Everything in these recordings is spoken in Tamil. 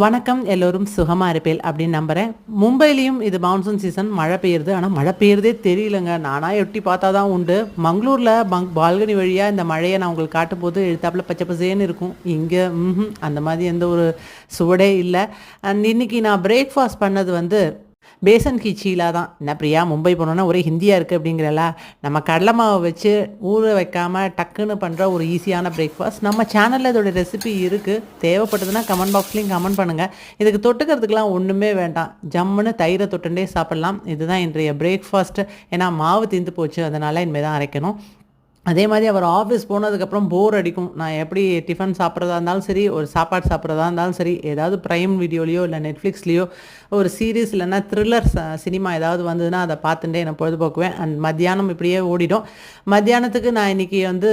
வணக்கம், எல்லோரும் சுகமாக இருப்பேன் அப்படின்னு நம்புகிறேன். மும்பையிலையும் இது மான்சூன் சீசன், மழை பெய்யுறது. ஆனால் மழை பெய்யுறதே தெரியலங்க. நானாக எட்டி பார்த்தா தான் உண்டு. மங்களூரில் பால்கனி வழியாக இந்த மழையை நான் உங்களுக்கு காட்டும்போது எழுத்தாப்பில் பச்சை பசேன்னு இருக்கும். இங்கே அந்த மாதிரி எந்த ஒரு சுவடே இல்லை. அண்ட் இன்றைக்கி நான் பிரேக்ஃபாஸ்ட் பண்ணது வந்து பேசன் கி சீலா தான். என்ன பிரியா, மும்பை போனோன்னா ஒரே ஹிந்தியாக இருக்குது அப்படிங்கிறல, நம்ம கடலை மாவை வச்சு ஊற வைக்காமல் டக்குன்னு பண்ணுற ஒரு ஈஸியான பிரேக்ஃபாஸ்ட். நம்ம சேனலில் இதோட ரெசிபி இருக்குது. தேவைப்பட்டதுன்னா கமெண்ட் பாக்ஸ்லேயும் கமெண்ட் பண்ணுங்கள். இதுக்கு தொட்டுக்கிறதுக்கெலாம் ஒன்றுமே வேண்டாம். ஜம்முன்னு தயிரை தொட்டுண்டே சாப்பிட்லாம். இதுதான் இன்றைய பிரேக்ஃபாஸ்ட்டு. ஏன்னா மாவு தீர்ந்து போச்சு, அதனால் இனிமேல் தான் அரைக்கணும். அதே மாதிரி அவர் ஆஃபீஸ் போனதுக்கப்புறம் போர் அடிக்கும். நான் எப்படி டிஃபன் சாப்பிட்றதா இருந்தாலும் சரி, ஒரு சாப்பாடு சாப்பிட்றதா இருந்தாலும் சரி, ஏதாவது ப்ரைம் வீடியோலையோ இல்லை நெட்ஃப்ளிக்ஸ்லேயோ ஒரு சீரீஸ் இல்லைன்னா த்ரில்லர் சினிமா ஏதாவது வந்ததுன்னா அதை பார்த்துட்டே நான் பொழுதுபோக்குவேன். அண்ட் மத்தியானம் இப்படியே ஓடிடும். மத்தியானத்துக்கு நான் இன்றைக்கி வந்து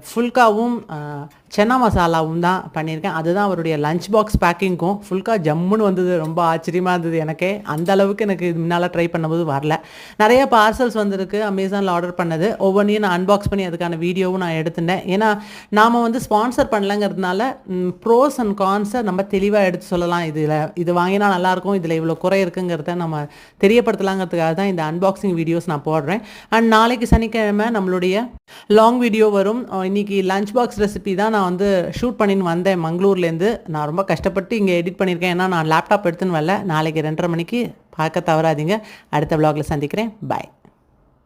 ஃபுல்காவும் சென்னா மசாலாவும் தான் பண்ணியிருக்கேன். அதுதான் அவருடைய லஞ்ச் பாக்ஸ் பேக்கிங்க்கும். ஃபுல்கா ஜம்முன்னு வந்தது. ரொம்ப ஆச்சரியமாக இருந்தது எனக்கே. அந்த அளவுக்கு எனக்கு இது முன்னால் ட்ரை பண்ணும்போது வரல. நிறைய பார்சல்ஸ் வந்திருக்கு அமேசானில் ஆர்டர் பண்ணது. ஒவ்வொன்றையும் நான் அன்பாக்ஸ் பண்ணி அதுக்கான வீடியோவும் நான் எடுத்துட்டேன். ஏன்னா நாம் வந்து ஸ்பான்சர் பண்ணலங்கிறதுனால ப்ரோஸ் அண்ட் கான்ஸை நம்ம தெளிவாக எடுத்து சொல்லலாம். இது வாங்கினா நல்லாயிருக்கும், இதில் இவ்வளோ குறை இருக்குங்கிறத நம்ம தெரியப்படுத்தலாங்கிறதுக்காக தான் இந்த அன்பாக்சிங் வீடியோஸ் நான் போடுறேன். அண்ட் நாளைக்கு சனிக்கிழமை நம்மளுடைய லாங் வீடியோ வரும். இன்றைக்கி லஞ்ச் பாக்ஸ் ரெசிபி தான் நான் வந்து ஷூட் பண்ணின்னு வந்தேன் மங்களூர்லேருந்து. நான் ரொம்ப கஷ்டப்பட்டு இங்கே எடிட் பண்ணியிருக்கேன். ஏன்னா நான் லேப்டாப் எடுத்துன்னு வரல. நாளைக்கு 2:30 மணிக்கு பார்க்க தவறாதீங்க. அடுத்த விலாகில் சந்திக்கிறேன். பாய்.